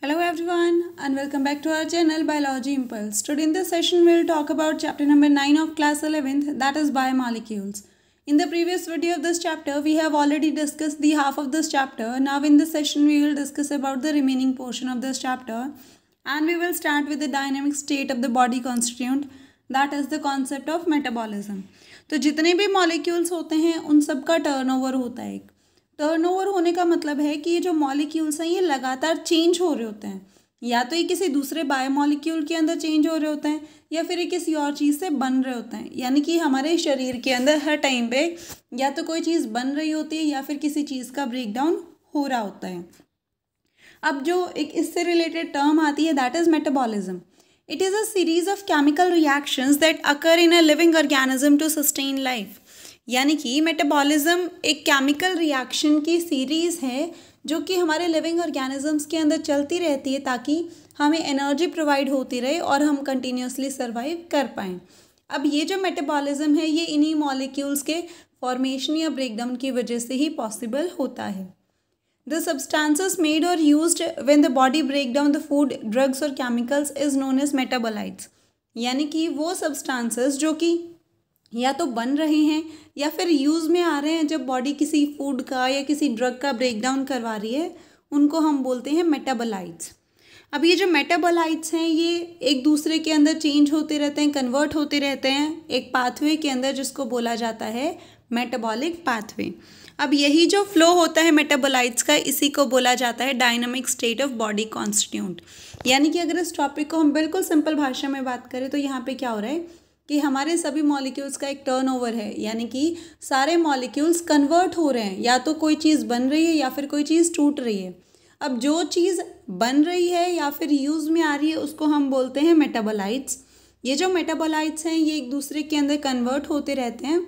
Hello everyone and welcome back to our channel Biology Impulse. Today in this session we will talk about chapter number 9 of class 11th, that is biomolecules. In the previous video of this chapter we have already discussed the half of this chapter. Now in this session we will discuss about the remaining portion of this chapter and we will start with the dynamic state of the body constituent, that is the concept of metabolism. तो जितने भी molecules होते हैं उन सब का turnover होता है। टर्नओवर होने का मतलब है कि ये जो मॉलिक्यूल्स हैं ये लगातार चेंज हो रहे होते हैं, या तो ये किसी दूसरे बायोमॉलिक्यूल के अंदर चेंज हो रहे होते हैं या फिर ये किसी और चीज़ से बन रहे होते हैं। यानी कि हमारे शरीर के अंदर हर टाइम पे या तो कोई चीज़ बन रही होती है या फिर किसी चीज़ का ब्रेकडाउन हो रहा होता है। अब जो एक इससे रिलेटेड टर्म आती है that is metabolism. It is a series of chemical reactions that occur in a living organism to sustain life. यानी कि मेटाबॉलिज्म एक केमिकल रिएक्शन की सीरीज़ है जो कि हमारे लिविंग ऑर्गेनिजम्स के अंदर चलती रहती है ताकि हमें एनर्जी प्रोवाइड होती रहे और हम कंटिन्यूसली सर्वाइव कर पाएँ. अब ये जो मेटाबॉलिज्म है ये इन्हीं मॉलिक्यूल्स के फॉर्मेशन या ब्रेकडाउन की वजह से ही पॉसिबल होता है. The substances made or used when the body break down the food, drugs or chemicals is known as metabolites. यानी कि वो substances जो कि या तो बन रहे हैं या फिर यूज़ में आ रहे हैं जब बॉडी किसी फूड का या किसी ड्रग का ब्रेकडाउन करवा रही है उनको हम बोलते हैं मेटाबोलाइट्स. अब ये जो मेटाबोलाइट्स हैं ये एक दूसरे के अंदर चेंज होते रहते हैं, कन्वर्ट होते रहते हैं एक पाथवे के अंदर जिसको बोला जाता है मेटाबॉलिक पाथवे. अब यही जो फ्लो होता है मेटाबोलाइट्स का इसी को बोला जाता है dynamic state of body constituent. यानी कि अगर इस टॉपिक को हम बिल्कुल सिंपल भाषा में बात करें तो यहाँ पे क्या हो रहा है कि हमारे सभी मॉलिक्यूल्स का एक टर्नओवर है. यानी कि सारे मॉलिक्यूल्स कन्वर्ट हो रहे हैं, या तो कोई चीज़ बन रही है या फिर कोई चीज़ टूट रही है. अब जो चीज़ बन रही है या फिर यूज़ में आ रही है उसको हम बोलते हैं मेटाबोलाइट्स. ये जो मेटाबोलाइट्स हैं ये एक दूसरे के अंदर कन्वर्ट होते रहते हैं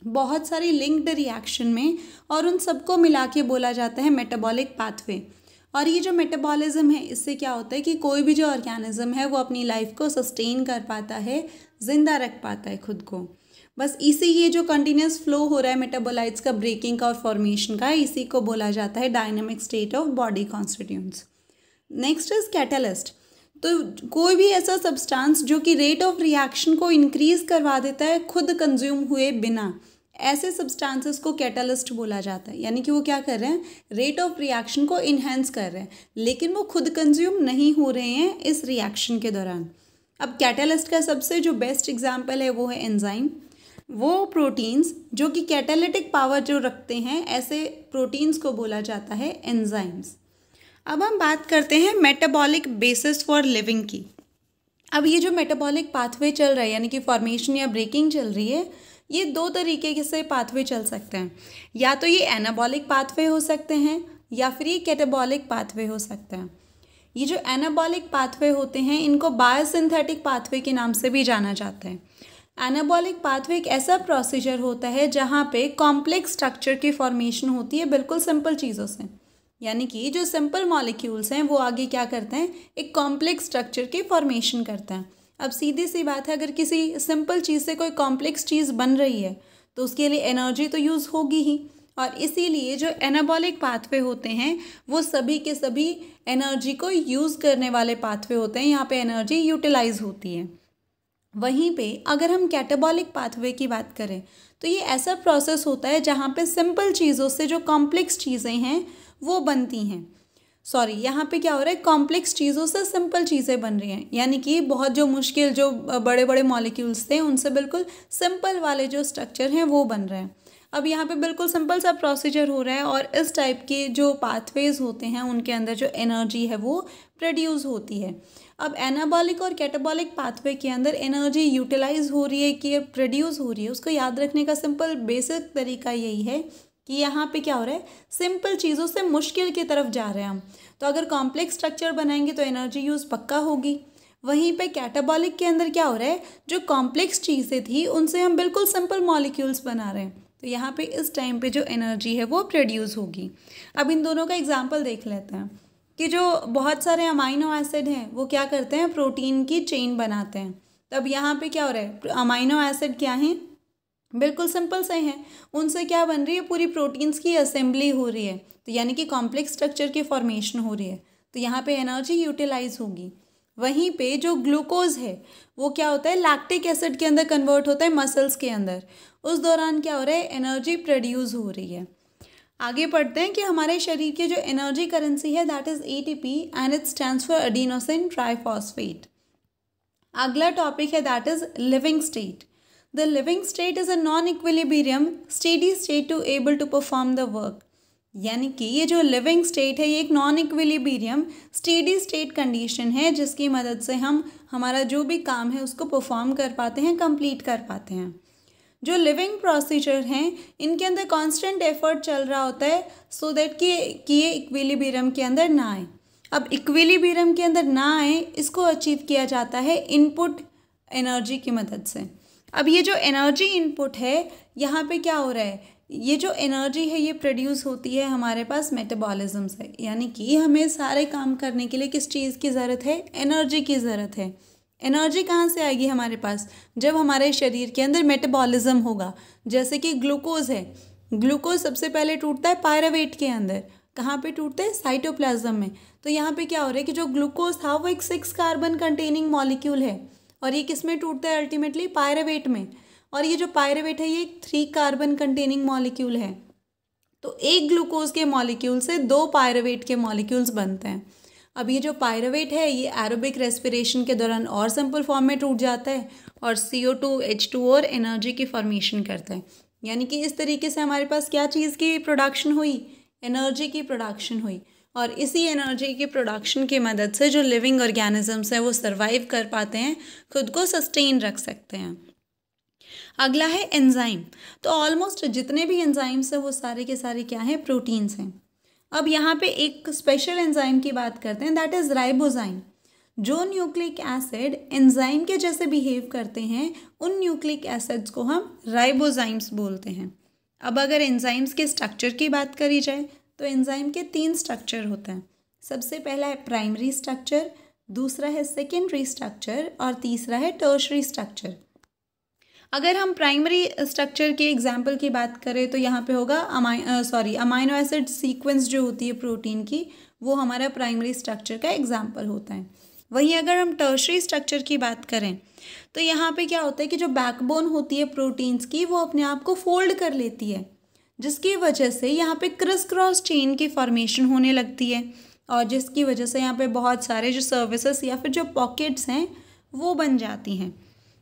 बहुत सारी लिंक्ड रिएक्शन में और उन सबको मिला के बोला जाता है मेटाबॉलिक पाथवे. और ये जो मेटाबॉलिज्म है इससे क्या होता है कि कोई भी जो ऑर्गेनिज्म है वो अपनी लाइफ को सस्टेन कर पाता है, ज़िंदा रख पाता है खुद को. बस इसी ये जो कंटिन्यूस फ्लो हो रहा है मेटाबोलाइट्स का, ब्रेकिंग का और फॉर्मेशन का, इसी को बोला जाता है dynamic state of body constituents. Next is catalyst. तो कोई भी ऐसा सब्सटेंस जो कि रेट ऑफ रिएक्शन को इंक्रीज करवा देता है खुद कंज्यूम हुए बिना, ऐसे सब्सटेंसेस को कैटलिस्ट बोला जाता है. यानी कि वो क्या कर रहे हैं, रेट ऑफ रिएक्शन को इन्हेंस कर रहे हैं लेकिन वो खुद कंज्यूम नहीं हो रहे हैं इस रिएक्शन के दौरान. अब कैटलिस्ट का सबसे जो बेस्ट एग्जांपल है वो है एंजाइम. वो प्रोटीन्स जो कि कैटालिटिक पावर जो रखते हैं ऐसे प्रोटीन्स को बोला जाता है एंजाइम्स. अब हम बात करते हैं मेटाबॉलिक बेसिस फॉर लिविंग की. अब ये जो मेटाबॉलिक पाथवे चल रहा है यानी कि फॉर्मेशन या ब्रेकिंग चल रही है, ये दो तरीके से पाथवे चल सकते हैं. या तो ये एनाबॉलिक पाथवे हो सकते हैं या फिर ये कैटाबॉलिक पाथवे हो सकते हैं. ये जो एनाबॉलिक पाथवे होते हैं इनको बायोसिंथेटिक पाथवे के नाम से भी जाना जाता है. एनाबॉलिक पाथवे एक ऐसा प्रोसीजर होता है जहाँ पे कॉम्प्लेक्स स्ट्रक्चर की फॉर्मेशन होती है बिल्कुल सिंपल चीज़ों से. यानी कि जो सिंपल मॉलिक्यूल्स हैं वो आगे क्या करते हैं, एक कॉम्प्लेक्स स्ट्रक्चर की फॉर्मेशन करते हैं. अब सीधी सी बात है, अगर किसी सिंपल चीज़ से कोई कॉम्प्लेक्स चीज़ बन रही है तो उसके लिए एनर्जी तो यूज़ होगी ही. और इसीलिए जो एनाबॉलिक पाथवे होते हैं वो सभी के सभी एनर्जी को यूज़ करने वाले पाथवे होते हैं. यहाँ पे एनर्जी यूटिलाइज होती है. वहीं पे अगर हम कैटाबॉलिक पाथवे की बात करें तो ये ऐसा प्रोसेस होता है जहाँ पे सिंपल चीज़ों से जो कॉम्प्लेक्स चीज़ें हैं वो बनती हैं. यहाँ पे क्या हो रहा है, कॉम्प्लेक्स चीज़ों से सिंपल चीज़ें बन रही हैं. यानी कि बहुत जो मुश्किल जो बड़े बड़े मॉलिक्यूल्स थे उनसे बिल्कुल सिंपल वाले जो स्ट्रक्चर हैं वो बन रहे हैं. अब यहाँ पे बिल्कुल सिंपल सा प्रोसीजर हो रहा है और इस टाइप के जो पाथवेज होते हैं उनके अंदर जो एनर्जी है वो प्रोड्यूस होती है. अब एनाबॉलिक और कैटाबॉलिक पाथवे के अंदर एनर्जी यूटिलाइज हो रही है कि प्रोड्यूस हो रही है, उसको याद रखने का सिंपल बेसिक तरीका यही है कि यहाँ पे क्या हो रहा है, सिंपल चीज़ों से मुश्किल की तरफ जा रहे हैं हम. तो अगर कॉम्प्लेक्स स्ट्रक्चर बनाएंगे तो एनर्जी यूज़ पक्का होगी. वहीं पे कैटाबॉलिक के अंदर क्या हो रहा है, जो कॉम्प्लेक्स चीज़ें थी उनसे हम बिल्कुल सिंपल मॉलिक्यूल्स बना रहे हैं तो यहाँ पे इस टाइम पे जो एनर्जी है वो प्रोड्यूस होगी. अब इन दोनों का एग्जाम्पल देख लेते हैं कि जो बहुत सारे अमाइनो एसिड हैं वो क्या करते हैं, प्रोटीन की चेन बनाते हैं. तब यहाँ पे क्या हो रहा है, अमाइनो एसिड क्या हैं, बिल्कुल सिंपल से हैं. उनसे क्या बन रही है, पूरी प्रोटीन्स की असेंबली हो रही है. तो यानी कि कॉम्प्लेक्स स्ट्रक्चर की फॉर्मेशन हो रही है. तो यहाँ पे एनर्जी यूटिलाइज होगी। वहीं पे जो ग्लूकोज है वो क्या होता है, लैक्टिक एसिड के अंदर कन्वर्ट होता है मसल्स के अंदर। उस दौरान क्या हो रहा है, एनर्जी प्रोड्यूस हो रही है। आगे पढ़ते हैं कि हमारे शरीर की जो एनर्जी करेंसी है that is ATP and it stands for adenosine triphosphate. अगला टॉपिक है that is living state. The living state is a non equilibrium steady state to able to perform the work. यानी कि ये जो living state है ये एक non equilibrium steady state condition है जिसकी मदद से हम हमारा जो भी काम है उसको परफॉर्म कर पाते हैं, कंप्लीट कर पाते हैं। जो लिविंग प्रोसीजर हैं इनके अंदर कांस्टेंट एफर्ट चल रहा होता है सो दैट कि ये इक्विलिब्रियम के अंदर ना आए। अब इक्विलिब्रियम के अंदर ना आए इसको अचीव किया जाता है इनपुट एनर्जी की मदद से। अब ये जो एनर्जी इनपुट है यहाँ पे क्या हो रहा है, ये जो एनर्जी है ये प्रोड्यूस होती है हमारे पास मेटाबॉलिज्म से। यानी कि हमें सारे काम करने के लिए किस चीज़ की ज़रूरत है, एनर्जी की ज़रूरत है। एनर्जी कहाँ से आएगी हमारे पास, जब हमारे शरीर के अंदर मेटाबॉलिज्म होगा। जैसे कि ग्लूकोज है, ग्लूकोज सबसे पहले टूटता है पायरावेट के अंदर। कहाँ पे टूटता है, साइटोप्लाज्म में। तो यहाँ पे क्या हो रहा है कि जो ग्लूकोज था वो एक 6 कार्बन कंटेनिंग मॉलिक्यूल है और ये किस में टूटता है, अल्टीमेटली पायरावेट में। और ये जो पायरावेट है ये एक 3 कार्बन कंटेनिंग मॉलिक्यूल है। तो एक ग्लूकोज के मॉलिक्यूल से 2 पायरावेट के मॉलिक्यूल्स बनते हैं। अब ये जो पायरावेट है ये एरोबिक रेस्पिरेशन के दौरान और सिंपल फॉर्म में टूट जाता है और CO2 H2 और एनर्जी की फॉर्मेशन करता है। यानी कि इस तरीके से हमारे पास क्या चीज़ की प्रोडक्शन हुई, एनर्जी की प्रोडक्शन हुई। और इसी एनर्जी की प्रोडक्शन की मदद से जो लिविंग ऑर्गेनिजम्स हैं वो सर्वाइव कर पाते हैं, खुद को सस्टेन रख सकते हैं। अगला है एंजाइम। तो ऑलमोस्ट जितने भी एंजाइम्स हैं वो सारे के सारे क्या हैं, प्रोटीन्स हैं। अब यहाँ पे एक स्पेशल एंजाइम की बात करते हैं दैट इज़ राइबोजाइम। जो न्यूक्लिक एसिड एंजाइम के जैसे बिहेव करते हैं उन न्यूक्लिक एसिड्स को हम राइबोजाइम्स बोलते हैं। अब अगर एंजाइम्स के स्ट्रक्चर की बात करी जाए तो एंजाइम के 3 स्ट्रक्चर होते हैं। सबसे पहला है प्राइमरी स्ट्रक्चर, दूसरा है सेकेंडरी स्ट्रक्चर और तीसरा है टर्शरी स्ट्रक्चर। अगर हम प्राइमरी स्ट्रक्चर के एग्जाम्पल की बात करें तो यहाँ पे होगा अमाइनो एसिड सीक्वेंस जो होती है प्रोटीन की, वो हमारा प्राइमरी स्ट्रक्चर का एग्जाम्पल होता है। वहीं अगर हम टर्शरी स्ट्रक्चर की बात करें तो यहाँ पे क्या होता है कि जो बैकबोन होती है प्रोटीन्स की वो अपने आप को फोल्ड कर लेती है, जिसकी वजह से यहाँ पे क्रिस क्रॉस चेन की फॉर्मेशन होने लगती है और जिसकी वजह से यहाँ पे बहुत सारे जो सर्विसेज या फिर जो पॉकेट्स हैं वो बन जाती हैं।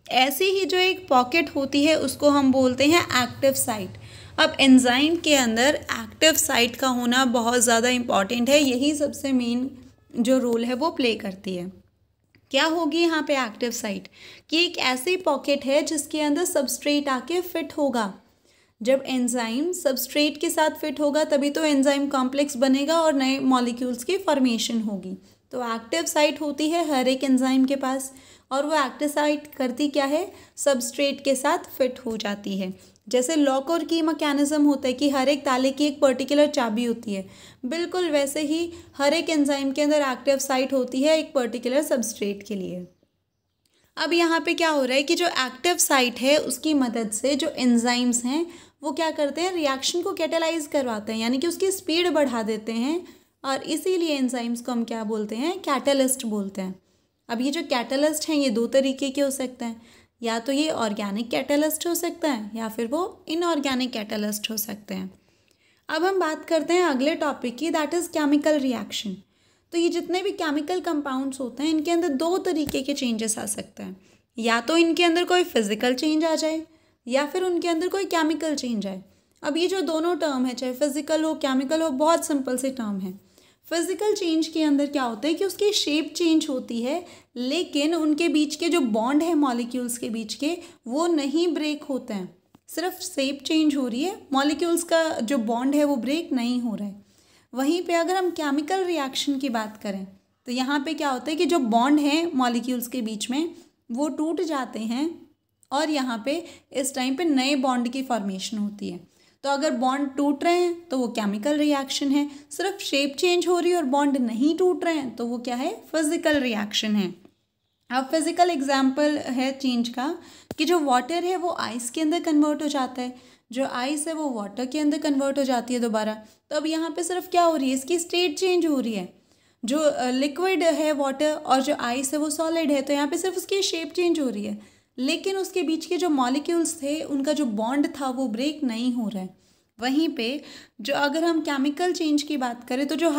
ऐसी ही जो एक पॉकेट होती है उसको हम बोलते हैं एक्टिव साइट। अब एंजाइम के अंदर एक्टिव साइट का होना बहुत ज़्यादा इम्पॉर्टेंट है, यही सबसे मेन जो रोल है वो प्ले करती है। क्या होगी यहाँ पे एक्टिव साइट, कि एक ऐसी पॉकेट है जिसके अंदर सबस्ट्रेट आके फिट होगा। जब एंजाइम सबस्ट्रेट के साथ फिट होगा तभी तो एंजाइम कॉम्प्लेक्स बनेगा और नए मॉलिक्यूल्स की फॉर्मेशन होगी। तो एक्टिव साइट होती है हर एक एंजाइम के पास और वो एक्टिव साइट करती क्या है, सबस्ट्रेट के साथ फिट हो जाती है। जैसे लॉक और की मैकेनिज्म होता है कि हर एक ताले की एक पर्टिकुलर चाबी होती है, बिल्कुल वैसे ही हर एक एंजाइम के अंदर एक्टिव साइट होती है एक पर्टिकुलर सबस्ट्रेट के लिए। अब यहाँ पे क्या हो रहा है कि जो एक्टिव साइट है उसकी मदद से जो एंजाइम्स हैं वो क्या करते हैं, रिएक्शन को कैटेलाइज करवाते हैं, यानी कि उसकी स्पीड बढ़ा देते हैं और इसीलिए एंजाइम्स को हम क्या बोलते हैं, कैटलिस्ट बोलते हैं। अब ये जो कैटलिस्ट हैं ये 2 तरीके के हो सकते हैं, या तो ये ऑर्गेनिक कैटलिस्ट हो सकता है या फिर वो इनऑर्गेनिक कैटलिस्ट हो सकते हैं। अब हम बात करते हैं अगले टॉपिक की, दैट इज़ केमिकल रिएक्शन। तो ये जितने भी केमिकल कंपाउंड्स होते हैं इनके अंदर 2 तरीके के चेंजेस आ सकते हैं, या तो इनके अंदर कोई फिजिकल चेंज आ जाए या फिर उनके अंदर कोई केमिकल चेंज आए। अब ये जो दोनों टर्म है, चाहे फिजिकल हो केमिकल हो, बहुत सिंपल से टर्म है। फिजिकल चेंज के अंदर क्या होता है कि उसकी शेप चेंज होती है, लेकिन उनके बीच के जो बॉन्ड है मॉलिक्यूल्स के बीच के वो नहीं ब्रेक होते हैं, सिर्फ शेप चेंज हो रही है, मॉलिक्यूल्स का जो बॉन्ड है वो ब्रेक नहीं हो रहा है। वहीं पे अगर हम केमिकल रिएक्शन की बात करें तो यहाँ पे क्या होता है कि जो बॉन्ड है मॉलिक्यूल्स के बीच में वो टूट जाते हैं और यहाँ पे इस टाइम पे नए बॉन्ड की फॉर्मेशन होती है। तो अगर बॉन्ड टूट रहे हैं तो वो केमिकल रिएक्शन है, सिर्फ शेप चेंज हो रही है और बॉन्ड नहीं टूट रहे हैं तो वो क्या है, फिजिकल रिएक्शन है। अब फिजिकल एग्जाम्पल है चेंज का कि जो वाटर है वो आइस के अंदर कन्वर्ट हो जाता है, जो आइस है वो वाटर के अंदर कन्वर्ट हो जाती है दोबारा। तो अब यहाँ पे सिर्फ क्या हो रही है, इसकी स्टेट चेंज हो रही है। जो लिक्विड है वाटर और जो आइस है वो सॉलिड है, तो यहाँ पे सिर्फ उसकी शेप चेंज हो रही है, लेकिन उसके बीच के जो मॉलिक्यूल्स थे उनका जो बॉन्ड था वो ब्रेक नहीं हो रहा है। वहीं पे जो अगर हम केमिकल चेंज की बात करें तो जो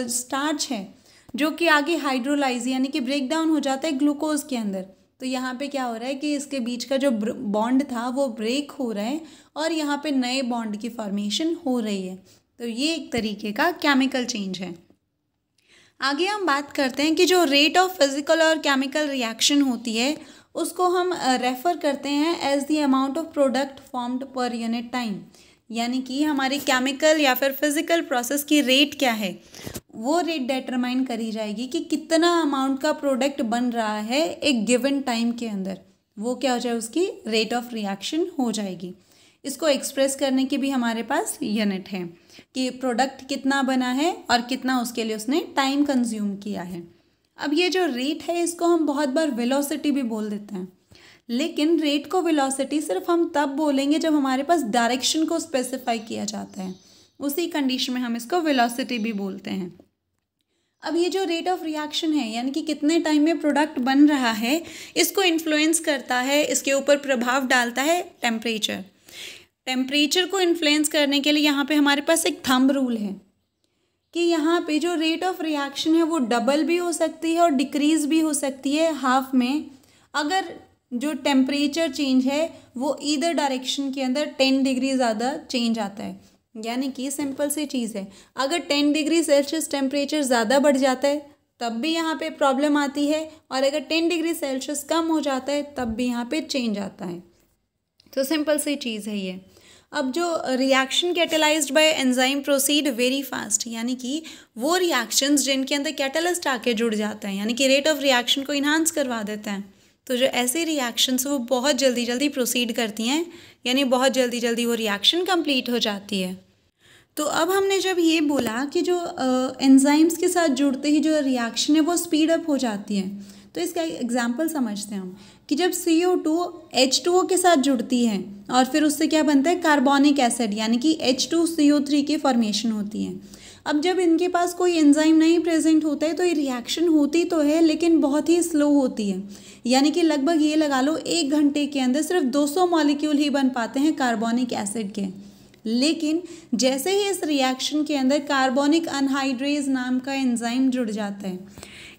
स्टार्च है जो कि आगे हाइड्रोलाइज यानी कि ब्रेक डाउन हो जाता है ग्लूकोज के अंदर, तो यहाँ पे क्या हो रहा है कि इसके बीच का जो बॉन्ड था वो ब्रेक हो रहा है और यहाँ पे नए बॉन्ड की फॉर्मेशन हो रही है। तो ये एक तरीके का केमिकल चेंज है। आगे हम बात करते हैं कि जो रेट ऑफ फिजिकल और केमिकल रिएक्शन होती है उसको हम रेफ़र करते हैं as the amount of product formed per unit time, यानी कि हमारी केमिकल या फिर फिजिकल प्रोसेस की रेट क्या है, वो रेट डिटरमाइन करी जाएगी कि कितना अमाउंट का प्रोडक्ट बन रहा है एक गिवन टाइम के अंदर, वो क्या हो जाए उसकी रेट ऑफ रिएक्शन हो जाएगी। इसको एक्सप्रेस करने की भी हमारे पास यूनिट है कि प्रोडक्ट कितना बना है और कितना उसके लिए उसने टाइम कंज्यूम किया है। अब ये जो रेट है इसको हम बहुत बार वेलोसिटी भी बोल देते हैं, लेकिन रेट को वेलोसिटी सिर्फ हम तब बोलेंगे जब हमारे पास डायरेक्शन को स्पेसिफाई किया जाता है, उसी कंडीशन में हम इसको वेलोसिटी भी बोलते हैं। अब ये जो रेट ऑफ रिएक्शन है यानी कि कितने टाइम में प्रोडक्ट बन रहा है, इसको इन्फ्लुएंस करता है, इसके ऊपर प्रभाव डालता है टेम्परेचर। टेम्परेचर को इन्फ्लुएंस करने के लिए यहाँ पे हमारे पास एक थंब रूल है कि यहाँ पे जो रेट ऑफ रिएक्शन है वो डबल भी हो सकती है और डिक्रीज़ भी हो सकती है हाफ में, अगर जो टेम्परेचर चेंज है वो ईदर डायरेक्शन के अंदर 10 डिग्री ज़्यादा चेंज आता है। यानी कि सिंपल सी चीज़ है, अगर 10 डिग्री सेल्सियस टेम्परेचर ज़्यादा बढ़ जाता है तब भी यहाँ पे प्रॉब्लम आती है, और अगर 10 डिग्री सेल्सियस कम हो जाता है तब भी यहाँ पे चेंज आता है। तो सिंपल सी चीज़ है ये। अब जो reaction catalysed bye enzyme proceed very fast, यानी कि वो रिएक्शंस जिनके अंदर कैटलिस्ट आके जुड़ जाते हैं यानी कि रेट ऑफ रिएक्शन को इन्हांस करवा देते हैं, तो जो ऐसी रिएक्शंस वो बहुत जल्दी जल्दी प्रोसीड करती हैं, यानी बहुत जल्दी जल्दी वो रिएक्शन कंप्लीट हो जाती है। तो अब हमने जब ये बोला कि जो एंजाइम्स के साथ जुड़ते ही जो रिएक्शन है वो स्पीड अप हो जाती है, तो इसका एग्जाम्पल समझते हैं हम कि जब CO2 H2O के साथ जुड़ती है और फिर उससे क्या बनता है कार्बोनिक एसिड यानी कि H2CO3 की फॉर्मेशन होती है। अब जब इनके पास कोई एंजाइम नहीं प्रेजेंट होता है तो ये रिएक्शन होती तो है लेकिन बहुत ही स्लो होती है, यानी कि लगभग ये लगा लो 1 घंटे के अंदर सिर्फ 200 मॉलिक्यूल ही बन पाते हैं कार्बोनिक एसिड के। लेकिन जैसे ही इस रिएक्शन के अंदर कार्बोनिक अनहाइड्रेज नाम का एंजाइम जुड़ जाता है,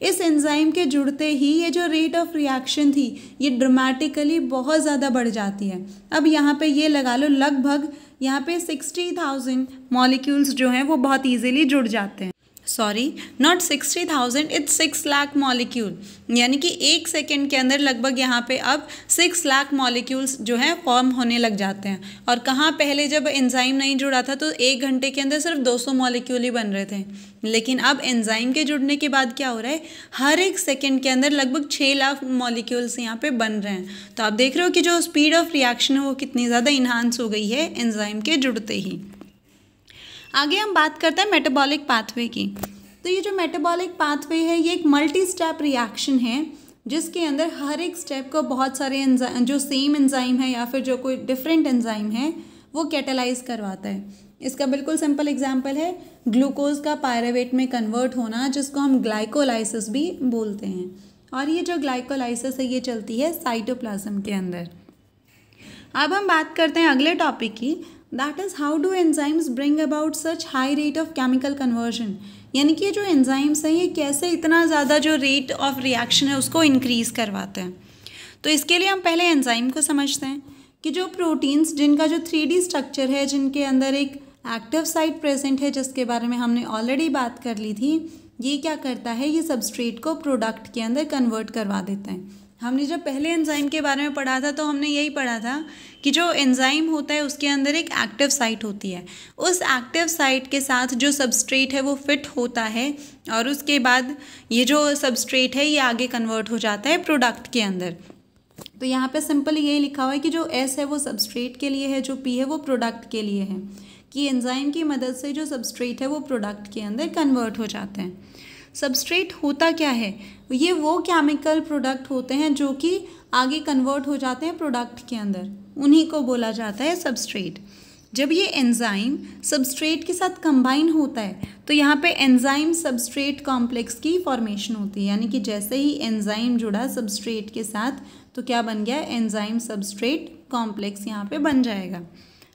इस एंजाइम के जुड़ते ही ये जो रेट ऑफ रिएक्शन थी ये ड्रामेटिकली बहुत ज़्यादा बढ़ जाती है। अब यहाँ पे ये लगा लो लगभग यहाँ पे 60,000 मॉलिक्यूल्स जो हैं वो बहुत इजीली जुड़ जाते हैं। Sorry, not 60,000, it's 6 lakh molecule, यानी कि 1 सेकेंड के अंदर लगभग यहाँ पे अब 6 लाख मॉलिक्यूल्स जो हैं फॉर्म होने लग जाते हैं। और कहाँ पहले जब एंजाइम नहीं जुड़ा था तो 1 घंटे के अंदर सिर्फ 200 मॉलिक्यूल ही बन रहे थे, लेकिन अब एंजाइम के जुड़ने के बाद क्या हो रहा है, हर 1 सेकेंड के अंदर लगभग 6 लाख मॉलिक्यूल्स यहाँ पे बन रहे हैं। तो आप देख रहे हो कि जो स्पीड ऑफ रिएक्शन है वो कितनी ज़्यादा इन्हांस हो गई है एंजाइम के जुड़ते ही। आगे हम बात करते हैं मेटाबॉलिक पाथवे की। तो ये जो मेटाबॉलिक पाथवे है ये एक मल्टी स्टेप रिएक्शन है जिसके अंदर हर एक स्टेप को बहुत सारे एंजाइम जो सेम एंजाइम है या फिर जो कोई डिफरेंट एंजाइम है वो कैटेलाइज करवाता है। इसका बिल्कुल सिंपल एग्जांपल है ग्लूकोज का पायरुवेट में कन्वर्ट होना, जिसको हम ग्लाइकोलाइसिस भी बोलते हैं। और ये जो ग्लाइकोलाइसिस है ये चलती है साइटोप्लाज्म के अंदर। अब हम बात करते हैं अगले टॉपिक की, that is how do enzymes bring about such high rate of chemical conversion, यानी कि जो एंजाइम्स हैं ये कैसे इतना ज़्यादा जो रेट ऑफ रिएक्शन है उसको इंक्रीज़ करवाते हैं। तो इसके लिए हम पहले एंजाइम को समझते हैं कि जो प्रोटीन्स जिनका जो 3D स्ट्रक्चर है, जिनके अंदर एक एक्टिव साइट प्रेजेंट है जिसके बारे में हमने ऑलरेडी बात कर ली थी, ये क्या करता है, ये सबस्ट्रेट को प्रोडक्ट के अंदर कन्वर्ट करवा देता है। हमने जब पहले एंजाइम के बारे में पढ़ा था तो हमने यही पढ़ा था कि जो एंजाइम होता है उसके अंदर एक एक्टिव साइट होती है, उस एक्टिव साइट के साथ जो सबस्ट्रेट है वो फिट होता है और उसके बाद ये जो सबस्ट्रेट है ये आगे कन्वर्ट हो जाता है प्रोडक्ट के अंदर। तो यहाँ पे सिंपली यही लिखा हुआ है कि जो S है वो सबस्ट्रेट के लिए है, जो P है वो प्रोडक्ट के लिए है, कि एंजाइम की मदद से जो सबस्ट्रेट है वो प्रोडक्ट के अंदर कन्वर्ट हो जाते हैं। सबस्ट्रेट होता क्या है, ये वो केमिकल प्रोडक्ट होते हैं जो कि आगे कन्वर्ट हो जाते हैं प्रोडक्ट के अंदर, उन्हीं को बोला जाता है सबस्ट्रेट। जब ये एंजाइम सबस्ट्रेट के साथ कंबाइन होता है तो यहाँ पे एंजाइम सबस्ट्रेट कॉम्प्लेक्स की फॉर्मेशन होती है, यानी कि जैसे ही एंजाइम जुड़ा सबस्ट्रेट के साथ तो क्या बन गया, एंजाइम सबस्ट्रेट कॉम्प्लेक्स यहाँ पे बन जाएगा।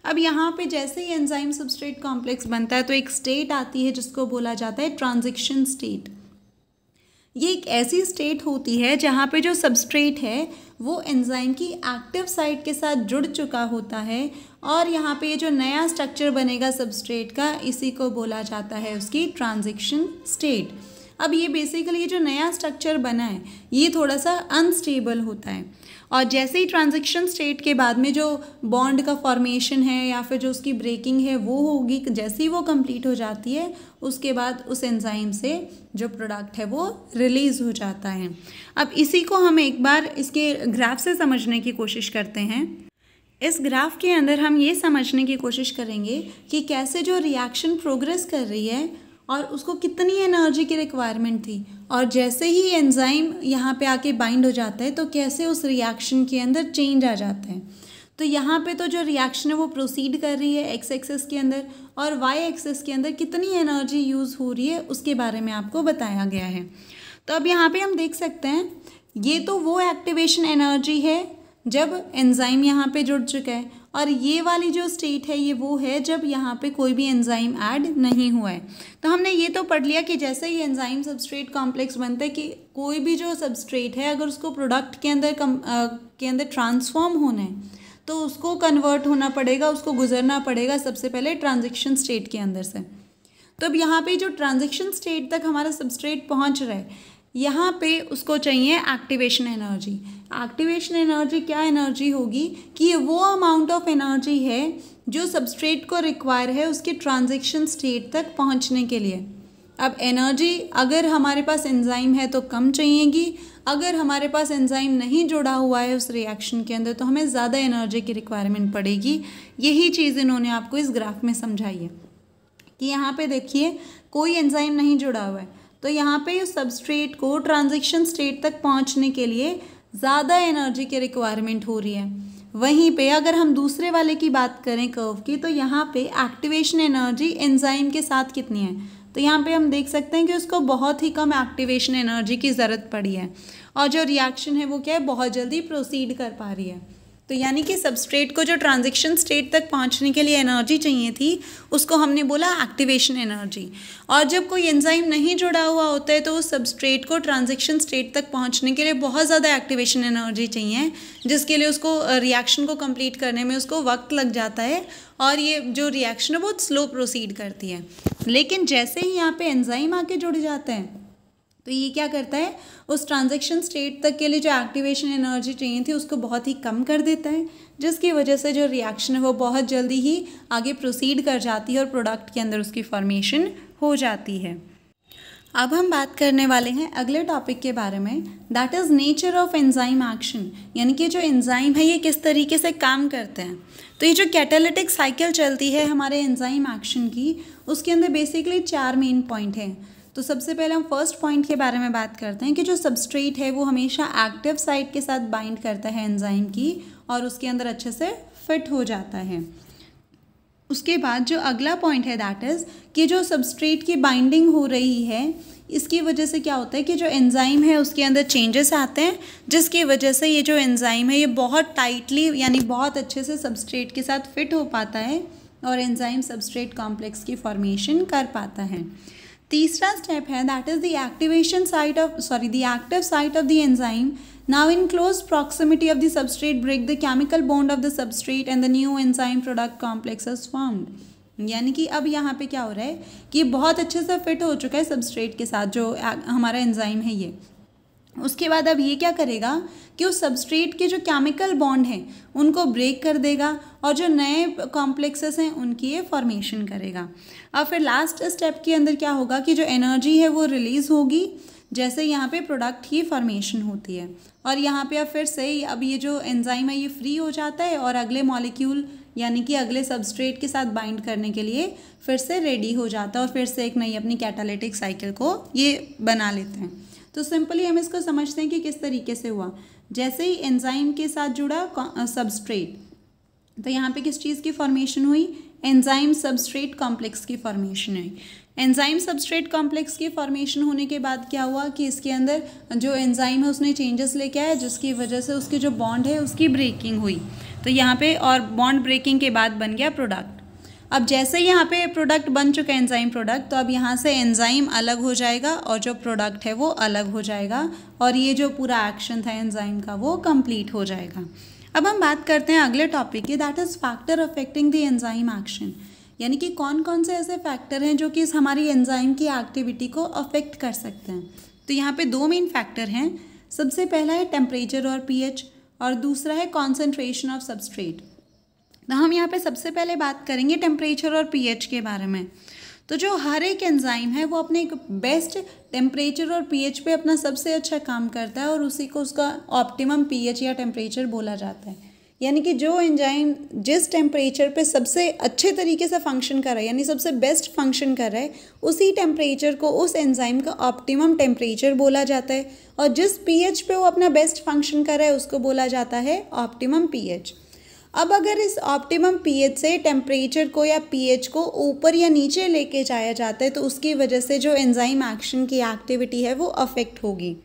अब यहाँ पे जैसे ही एंजाइम सबस्ट्रेट कॉम्प्लेक्स बनता है तो एक स्टेट आती है जिसको बोला जाता है ट्रांजिशन स्टेट। ये एक ऐसी स्टेट होती है जहाँ पे जो सबस्ट्रेट है वो एंजाइम की एक्टिव साइट के साथ जुड़ चुका होता है और यहाँ पे ये जो नया स्ट्रक्चर बनेगा सबस्ट्रेट का, इसी को बोला जाता है उसकी ट्रांजिशन स्टेट। अब ये बेसिकली ये जो नया स्ट्रक्चर बना है ये थोड़ा सा अनस्टेबल होता है और जैसे ही ट्रांजिशन स्टेट के बाद में जो बॉन्ड का फॉर्मेशन है या फिर जो उसकी ब्रेकिंग है वो होगी, जैसे ही वो कंप्लीट हो जाती है उसके बाद उस एंजाइम से जो प्रोडक्ट है वो रिलीज़ हो जाता है। अब इसी को हम एक बार इसके ग्राफ से समझने की कोशिश करते हैं। इस ग्राफ के अंदर हम ये समझने की कोशिश करेंगे कि कैसे जो रिएक्शन प्रोग्रेस कर रही है और उसको कितनी एनर्जी की रिक्वायरमेंट थी और जैसे ही एंजाइम यहाँ पे आके बाइंड हो जाता है तो कैसे उस रिएक्शन के अंदर चेंज आ जाता है। तो यहाँ पे तो जो रिएक्शन है वो प्रोसीड कर रही है एक्स एक्सिस के अंदर और वाई एक्सिस के अंदर कितनी एनर्जी यूज़ हो रही है उसके बारे में आपको बताया गया है। तो अब यहाँ पे हम देख सकते हैं ये तो वो एक्टिवेशन एनर्जी है जब एंजाइम यहाँ पे जुड़ चुका है और ये वाली जो स्टेट है ये वो है जब यहाँ पे कोई भी एंजाइम ऐड नहीं हुआ है। तो हमने ये तो पढ़ लिया कि जैसे ही एंजाइम सबस्ट्रेट कॉम्प्लेक्स बनता है कि कोई भी जो सबस्ट्रेट है अगर उसको प्रोडक्ट के अंदर ट्रांसफॉर्म होना है तो उसको कन्वर्ट होना पड़ेगा, उसको गुजरना पड़ेगा सबसे पहले ट्रांजिशन स्टेट के अंदर से। तो अब यहाँ पे जो ट्रांजिशन स्टेट तक हमारा सबस्ट्रेट पहुँच रहा है यहाँ पे उसको चाहिए एक्टिवेशन एनर्जी। एक्टिवेशन एनर्जी क्या एनर्जी होगी कि ये वो अमाउंट ऑफ एनर्जी है जो सबस्ट्रेट को रिक्वायर है उसके ट्रांजिशन स्टेट तक पहुँचने के लिए। अब एनर्जी अगर हमारे पास एंजाइम है तो कम चाहिएगी, अगर हमारे पास एंजाइम नहीं जुड़ा हुआ है उस रिएक्शन के अंदर तो हमें ज़्यादा एनर्जी की रिक्वायरमेंट पड़ेगी। यही चीज़ इन्होंने आपको इस ग्राफ में समझाई है कि यहाँ पे देखिए कोई एंजाइम नहीं जुड़ा हुआ है तो यहाँ पे उस सबस्ट्रेट को ट्रांजिशन स्टेट तक पहुँचने के लिए ज़्यादा एनर्जी की रिक्वायरमेंट हो रही है। वहीं पे अगर हम दूसरे वाले की बात करें कर्व की तो यहाँ पे एक्टिवेशन एनर्जी एंजाइम के साथ कितनी है, तो यहाँ पे हम देख सकते हैं कि उसको बहुत ही कम एक्टिवेशन एनर्जी की ज़रूरत पड़ी है और जो रिएक्शन है वो क्या है, बहुत जल्दी प्रोसीड कर पा रही है। तो यानी कि सबस्ट्रेट को जो ट्रांजिशन स्टेट तक पहुंचने के लिए एनर्जी चाहिए थी उसको हमने बोला एक्टिवेशन एनर्जी। और जब कोई एंजाइम नहीं जुड़ा हुआ होता है तो उस सबस्ट्रेट को ट्रांजिशन स्टेट तक पहुंचने के लिए बहुत ज़्यादा एक्टिवेशन एनर्जी चाहिए, जिसके लिए उसको रिएक्शन को कंप्लीट करने में उसको वक्त लग जाता है और ये जो रिएक्शन है बहुत स्लो प्रोसीड करती है। लेकिन जैसे ही यहाँ पे एंजाइम आके जुड़ जाते हैं तो ये क्या करता है, उस ट्रांजिशन स्टेट तक के लिए जो एक्टिवेशन एनर्जी चाहिए थी उसको बहुत ही कम कर देता है, जिसकी वजह से जो रिएक्शन है वो बहुत जल्दी ही आगे प्रोसीड कर जाती है और प्रोडक्ट के अंदर उसकी फॉर्मेशन हो जाती है। अब हम बात करने वाले हैं अगले टॉपिक के बारे में, that is nature of enzyme action, यानी कि जो एंजाइम है ये किस तरीके से काम करते हैं। तो ये जो कैटालिटिक साइकिल चलती है हमारे एंजाइम एक्शन की, उसके अंदर बेसिकली 4 मेन पॉइंट हैं। तो सबसे पहले हम फर्स्ट पॉइंट के बारे में बात करते हैं कि जो सबस्ट्रेट है वो हमेशा एक्टिव साइट के साथ बाइंड करता है एंजाइम की और उसके अंदर अच्छे से फिट हो जाता है। उसके बाद जो अगला पॉइंट है दैट इज़ कि जो सबस्ट्रेट की बाइंडिंग हो रही है इसकी वजह से क्या होता है कि जो एंजाइम है उसके अंदर चेंजेस आते हैं, जिसकी वजह से ये जो एंजाइम है ये बहुत टाइटली यानी बहुत अच्छे से सबस्ट्रेट के साथ फिट हो पाता है और एंजाइम सबस्ट्रेट कॉम्प्लेक्स की फॉर्मेशन कर पाता है। तीसरा स्टेप है that is the activation site of the active site of the enzyme now in close proximity of the substrate break the chemical bond of the substrate and the new enzyme product complex is formed. यानी कि अब यहाँ पे क्या हो रहा है कि बहुत अच्छे से फिट हो चुका है सबस्ट्रेट के साथ जो हमारा एंजाइम है ये। उसके बाद अब ये क्या करेगा कि उस सबस्ट्रेट के जो केमिकल बॉन्ड हैं उनको ब्रेक कर देगा और जो नए कॉम्प्लेक्सेस हैं उनकी ये फॉर्मेशन करेगा। अब फिर लास्ट स्टेप के अंदर क्या होगा कि जो एनर्जी है वो रिलीज़ होगी जैसे यहाँ पे प्रोडक्ट की फॉर्मेशन होती है और यहाँ पे अब फिर से अब ये जो एंजाइम है ये फ्री हो जाता है और अगले मॉलिक्यूल यानी कि अगले सबस्ट्रेट के साथ बाइंड करने के लिए फिर से रेडी हो जाता है और फिर से एक नई अपनी कैटालिटिक साइकिल को ये बना लेते हैं। तो सिंपली हम इसको समझते हैं कि किस तरीके से हुआ। जैसे ही एंजाइम के साथ जुड़ा सबस्ट्रेट तो यहाँ पे किस चीज़ की फॉर्मेशन हुई, एंजाइम सबस्ट्रेट कॉम्प्लेक्स की फॉर्मेशन हुई। एंजाइम सबस्ट्रेट कॉम्प्लेक्स की फॉर्मेशन होने के बाद क्या हुआ कि इसके अंदर जो एंजाइम है उसने चेंजेस लेके आया, जिसकी वजह से उसके जो बॉन्ड है उसकी ब्रेकिंग हुई। तो यहाँ पे और बॉन्ड ब्रेकिंग के बाद बन गया प्रोडक्ट। अब जैसे यहाँ पे प्रोडक्ट बन चुका है एंजाइम प्रोडक्ट, तो अब यहाँ से एंजाइम अलग हो जाएगा और जो प्रोडक्ट है वो अलग हो जाएगा और ये जो पूरा एक्शन था एंजाइम का वो कंप्लीट हो जाएगा। अब हम बात करते हैं अगले टॉपिक की, that is factor affecting the enzyme action. यानी कि कौन कौन से ऐसे फैक्टर हैं जो कि इस हमारी एंजाइम की एक्टिविटी को अफेक्ट कर सकते हैं। तो यहाँ पे दो मेन फैक्टर हैं। सबसे पहला है टेम्परेचर और पीएच और दूसरा है कॉन्सेंट्रेशन ऑफ सबस्ट्रेट। तो हम यहाँ पे सबसे पहले बात करेंगे टेम्परेचर और पीएच के बारे में। तो जो हर एक एंजाइम है वो अपने एक बेस्ट टेम्परेचर और पीएच पे अपना सबसे अच्छा काम करता है और उसी को उसका ऑप्टिमम पीएच या टेम्परेचर बोला जाता है। यानी कि जो एंजाइम जिस टेम्परेचर पे सबसे अच्छे तरीके से फंक्शन कर रहा है, यानी सबसे बेस्ट फंक्शन कर रहा है, उसी टेम्परेचर को उस एंजाइम का ऑप्टिमम टेम्परेचर बोला जाता है और जिस पीएच पे वो अपना बेस्ट फंक्शन कर रहा है उसको बोला जाता है ऑप्टिमम पीएच। अब अगर इस ऑप्टिमम पीएच से टेम्परेचर को या पीएच को ऊपर या नीचे लेके जाया जाता है तो उसकी वजह से जो एंजाइम एक्शन की एक्टिविटी है वो अफेक्ट होगी।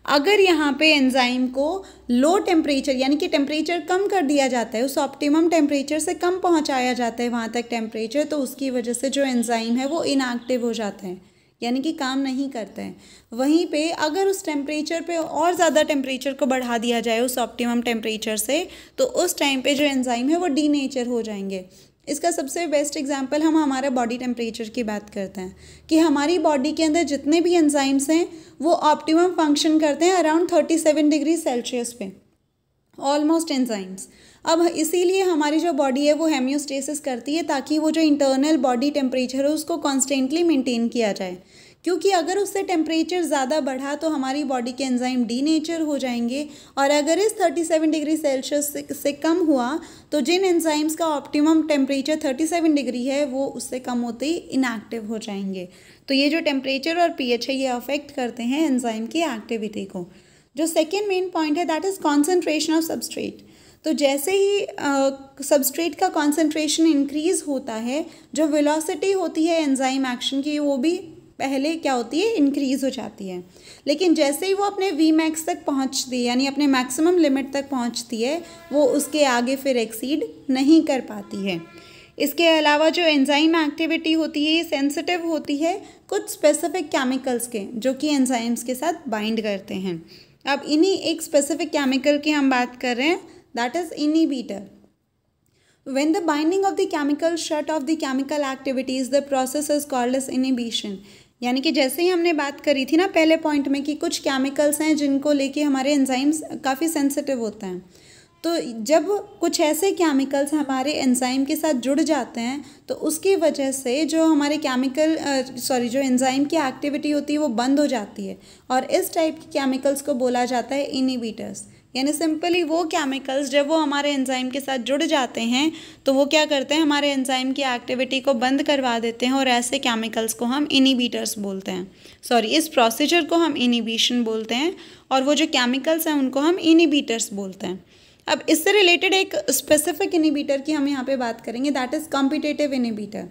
अगर यहाँ पे एंजाइम को लो टेम्परेचर यानी कि टेम्परेचर कम कर दिया जाता है, उस ऑप्टिमम टेम्परेचर से कम पहुँचाया जाता है वहाँ तक टेम्परेचर, तो उसकी वजह से जो एंजाइम है वो इनएक्टिव हो जाता है, यानी कि काम नहीं करता है। वहीं पे अगर उस टेम्परेचर पे और ज़्यादा टेम्परेचर को बढ़ा दिया जाए उस ऑप्टिमम टेम्परेचर से, तो उस टाइम पे जो एंजाइम है वो डीनेचर हो जाएंगे। इसका सबसे बेस्ट एग्जांपल हम हमारा बॉडी टेम्परेचर की बात करते हैं कि हमारी बॉडी के अंदर जितने भी एंजाइम्स हैं वो ऑप्टिमम फंक्शन करते हैं अराउंड 37 डिग्री सेल्सियस पे, ऑलमोस्ट एंजाइम्स। अब इसीलिए हमारी जो बॉडी है वो हेमियोस्टेसिस करती है ताकि वो जो इंटरनल बॉडी टेम्परेचर है उसको कॉन्स्टेंटली मेंटेन किया जाए, क्योंकि अगर उससे टेम्परेचर ज़्यादा बढ़ा तो हमारी बॉडी के एंजाइम डीनेचर हो जाएंगे और अगर इस 37 डिग्री सेल्सियस से कम हुआ तो जिन एंजाइम्स का ऑप्टिमम टेम्परेचर 37 डिग्री है वो उससे कम होते ही इनएक्टिव हो जाएंगे। तो ये जो टेम्परेचर और पीएच है ये अफेक्ट करते हैं एंजाइम की एक्टिविटी को। जो सेकेंड मेन पॉइंट है that is concentration of substrate. तो जैसे ही सबस्ट्रेट का कॉन्सेंट्रेशन इंक्रीज़ होता है, जो वेलोसिटी होती है एंजाइम एक्शन की वो भी पहले क्या होती है, इंक्रीज़ हो जाती है। लेकिन जैसे ही वो अपने वी मैक्स तक पहुंचती है यानी अपने मैक्सिमम लिमिट तक पहुंचती है, वो उसके आगे फिर एक्सीड नहीं कर पाती है। इसके अलावा जो एंजाइम एक्टिविटी होती है ये सेंसिटिव होती है कुछ स्पेसिफिक केमिकल्स के, जो कि एंजाइम्स के साथ बाइंड करते हैं। अब इन्हीं एक स्पेसिफिक केमिकल की हम बात कर रहे हैं, that is inhibitor. When the binding of the chemical shut off the chemical activities, the process is called as inhibition। यानी कि जैसे ही हमने बात करी थी ना पहले पॉइंट में कि कुछ केमिकल्स हैं जिनको लेके हमारे एंजाइम्स काफ़ी सेंसिटिव होते हैं, तो जब कुछ ऐसे केमिकल्स हमारे एंजाइम के साथ जुड़ जाते हैं तो उसकी वजह से जो हमारे जो एंजाइम की एक्टिविटी होती है वो बंद हो जाती है और इस टाइप के केमिकल्स को बोला जाता है इनहिबिटर्स। यानी सिंपली वो केमिकल्स जब वो हमारे एंजाइम के साथ जुड़ जाते हैं तो वो क्या करते हैं, हमारे एंजाइम की एक्टिविटी को बंद करवा देते हैं और ऐसे केमिकल्स को हम इनहिबिटर्स बोलते हैं। इस प्रोसीजर को हम इनहिबिशन बोलते हैं और वो जो केमिकल्स हैं उनको हम इनहिबिटर्स बोलते हैं। अब इससे रिलेटेड एक स्पेसिफिक इनहिबिटर की हम यहाँ पे बात करेंगे, दैट इज़ कॉम्पिटिटिव इनहिबिटर।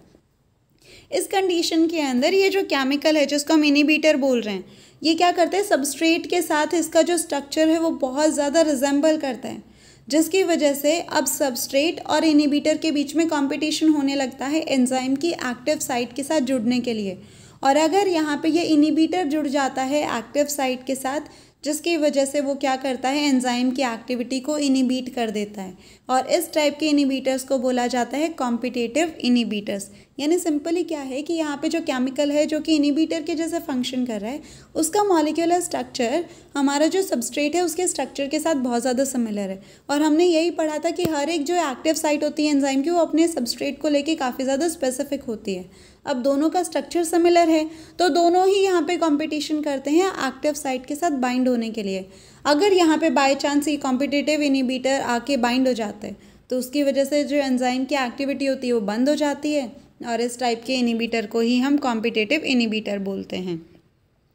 इस कंडीशन के अंदर ये जो केमिकल है जिसको हम इनहिबिटर बोल रहे हैं, ये क्या करते हैं, सबस्ट्रेट के साथ इसका जो स्ट्रक्चर है वो बहुत ज़्यादा रिजेंबल करता है, जिसकी वजह से अब सबस्ट्रेट और इनहिबिटर के बीच में कंपटीशन होने लगता है एंजाइम की एक्टिव साइट के साथ जुड़ने के लिए। और अगर यहाँ पे ये इनहिबिटर जुड़ जाता है एक्टिव साइट के साथ, जिसकी वजह से वो क्या करता है, एंजाइम की एक्टिविटी को इनहिबिट कर देता है और इस टाइप के इनहिबिटर्स को बोला जाता है कॉम्पिटिटिव इनहिबिटर्स। यानी सिंपली क्या है कि यहाँ पे जो केमिकल है जो कि इनहिबिटर के जैसे फंक्शन कर रहा है, उसका मॉलिक्यूलर स्ट्रक्चर हमारा जो सबस्ट्रेट है उसके स्ट्रक्चर के साथ बहुत ज़्यादा सिमिलर है। और हमने यही पढ़ा था कि हर एक जो एक्टिव साइट होती है एंजाइम की वो अपने सबस्ट्रेट को लेके काफ़ी ज़्यादा स्पेसिफिक होती है। अब दोनों का स्ट्रक्चर सिमिलर है तो दोनों ही यहाँ पे कंपटीशन करते हैं एक्टिव साइट के साथ बाइंड होने के लिए। अगर यहाँ पे बाय चांस ये कॉम्पिटिटिव इनहिबिटर आके बाइंड हो जाते हैं तो उसकी वजह से जो एंजाइम की एक्टिविटी होती है वो बंद हो जाती है और इस टाइप के इनहिबिटर को ही हम कॉम्पिटिटिव इनहिबिटर बोलते हैं।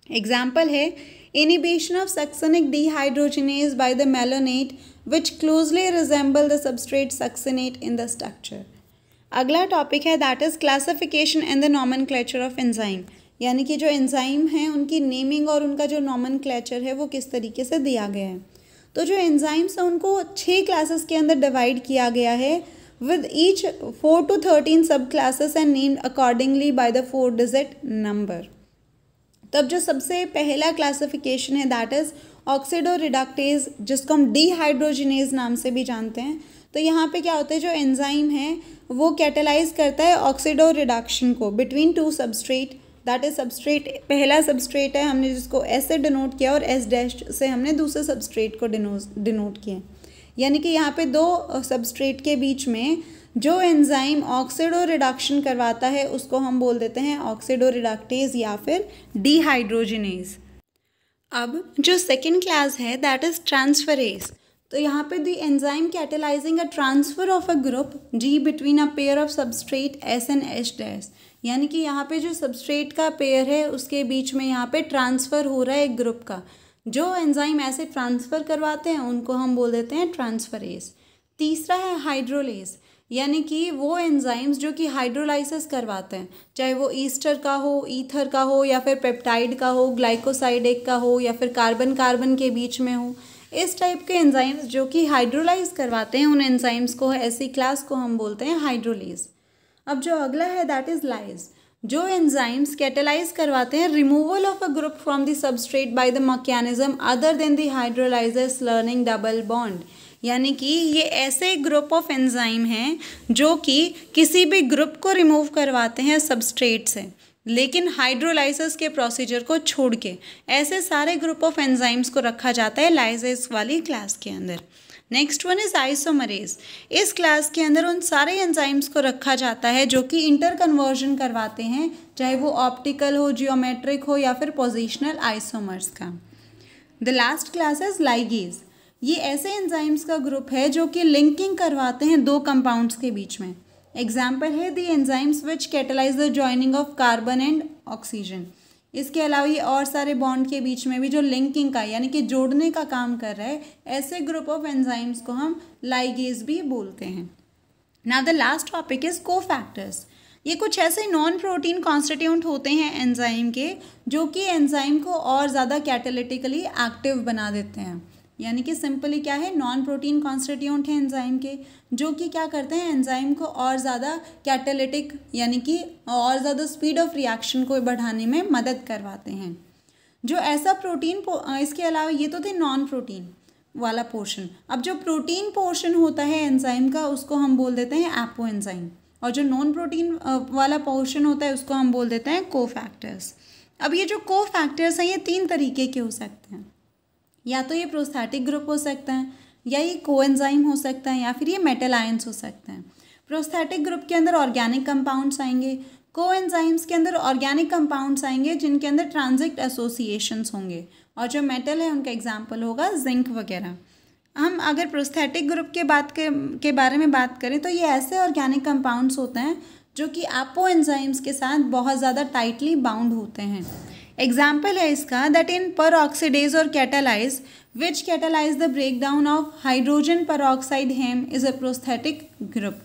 एग्जाम्पल है Inhibition of succinic dehydrogenase by the malonate which closely resemble the substrate succinate in the structure. अगला टॉपिक है that is classification and the nomenclature of enzyme, यानी कि जो एंजाइम हैं उनकी नेमिंग और उनका जो नॉमेनक्लेचर है वो किस तरीके से दिया गया है। तो जो एंजाइम्स हैं उनको 6 क्लासेस के अंदर डिवाइड किया गया है with each 4 to 13 subclasses and named accordingly by the 4-digit number. तब जो सबसे पहला क्लासिफिकेशन है दैट इज़ ऑक्सीडोरिडक्टेज, जिसको हम डिहाइड्रोजिनेज नाम से भी जानते हैं। तो यहाँ पे क्या होता है, जो एंजाइम है वो कैटेलाइज करता है ऑक्सीडो रिडक्शन को between 2 substrate, that is substrate पहला सबस्ट्रेट है हमने जिसको एस से डिनोट किया और एस डैश से हमने दूसरे सबस्ट्रेट को डिनोट किया, यानी कि यहाँ पे 2 सबस्ट्रेट के बीच में जो एंजाइम ऑक्सीडो रिडक्शन करवाता है उसको हम बोल देते हैं ऑक्सीडो रिडक्टेज या फिर डिहाइड्रोजिनेज। अब जो सेकेंड क्लास है दैट इज ट्रांसफरेज। तो यहाँ पे the enzyme catalysing a transfer of a group G between a pair of substrate S and H dash, यानी कि यहाँ पे जो सबस्ट्रेट का पेयर है उसके बीच में यहाँ पे ट्रांसफ़र हो रहा है एक ग्रुप का। जो एंजाइम ऐसे ट्रांसफ़र करवाते हैं उनको हम बोल देते हैं ट्रांसफरेज। तीसरा है हाइड्रोलेज, यानी कि वो एंजाइम्स जो कि हाइड्रोलाइसिस करवाते हैं, चाहे वो ईस्टर का हो, ईथर का हो या फिर पेप्टाइड का हो, ग्लाइकोसाइड का हो या फिर कार्बन कार्बन के बीच में हो, इस टाइप के एंजाइम्स जो कि हाइड्रोलाइज करवाते हैं उन एंजाइम्स को, ऐसी क्लास को हम बोलते हैं हाइड्रोलेज। अब जो अगला है दैट इज़ लाइज। जो एंजाइम्स कैटेलाइज करवाते हैं removal of a group from the substrate by the mechanism other than the hydrolysers learning double bond, यानी कि ये ऐसे ग्रुप ऑफ एंजाइम हैं जो कि किसी भी ग्रुप को रिमूव करवाते हैं सबस्ट्रेट से, लेकिन हाइड्रोलाइसिस के प्रोसीजर को छोड़ के ऐसे सारे ग्रुप ऑफ एंजाइम्स को रखा जाता है लाइसेस वाली क्लास के अंदर। Next one is isomerase. इस क्लास के अंदर उन सारे एंजाइम्स को रखा जाता है जो कि इंटर कन्वर्जन करवाते हैं, चाहे वो ऑप्टिकल हो, जियोमेट्रिक हो या फिर पोजिशनल आइसोमर्स का। The last class is ligase. ये ऐसे एंजाइम्स का ग्रुप है जो कि लिंकिंग करवाते हैं 2 कंपाउंड्स के बीच में। एग्जाम्पल है the enzymes which catalyse the joining of carbon and oxygen. इसके अलावा ये और सारे बॉन्ड के बीच में भी जो लिंकिंग का यानी कि जोड़ने का काम कर रहा है, ऐसे ग्रुप ऑफ एंजाइम्स को हम लाइगेज भी बोलते हैं। Now the last topic is cofactors. ये कुछ ऐसे नॉन प्रोटीन कॉन्स्टिट्यूएंट होते हैं एंजाइम के जो कि एंजाइम को और ज़्यादा कैटेलिटिकली एक्टिव बना देते हैं, यानी कि सिंपली क्या है, नॉन प्रोटीन कॉन्स्टिट्यूएंट है एंजाइम के जो कि क्या करते हैं एंजाइम को और ज़्यादा कैटेलिटिक यानी कि और ज़्यादा स्पीड ऑफ रिएक्शन को बढ़ाने में मदद करवाते हैं। जो ऐसा प्रोटीन इसके अलावा ये तो थे नॉन प्रोटीन वाला पोर्शन। अब जो प्रोटीन पोर्शन होता है एंजाइम का उसको हम बोल देते हैं एपो एंजाइम, और जो नॉन प्रोटीन वाला पोर्शन होता है उसको हम बोल देते हैं कोफैक्टर्स। अब ये जो कोफैक्टर्स हैं ये 3 तरीके के हो सकते हैं, या तो ये प्रोस्थेटिक ग्रुप हो सकता है, या ये कोएंजाइम हो सकता है, या फिर ये मेटल आयंस हो सकते हैं। प्रोस्थेटिक ग्रुप के अंदर ऑर्गेनिक कंपाउंड्स आएंगे, कोएंजाइम्स के अंदर ऑर्गेनिक कंपाउंड्स आएंगे जिनके अंदर ट्रांजिट एसोसिएशंस होंगे, और जो मेटल है उनका एग्जाम्पल होगा जिंक वगैरह। हम अगर प्रोस्थेटिक ग्रुप के बारे में बात करें तो ये ऐसे ऑर्गेनिक कंपाउंड्स होते हैं जो कि एपो एंजाइम्स के साथ बहुत ज़्यादा टाइटली बाउंड होते हैं। एग्जाम्पल है इसका दैट इन परऑक्सीडेज और catalase which catalyse the breakdown of hydrogen peroxide heme is a prosthetic group.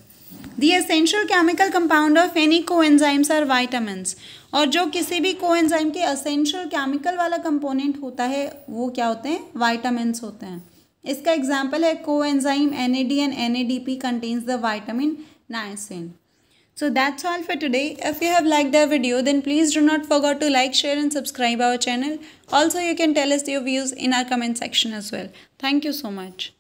The essential chemical compound of any coenzymes are vitamins. और जो किसी भी कोएंजाइम के एसेंशियल केमिकल वाला कंपोनेंट होता है वो क्या होते हैं, वाइटामिन्स होते हैं। इसका एग्जाम्पल है coenzyme NAD and NADP contains the vitamin niacin. So that's all for today. If you have liked the video, then please do not forget to like, share and subscribe our channel. Also, you can tell us your views in our comment section as well. Thank you so much.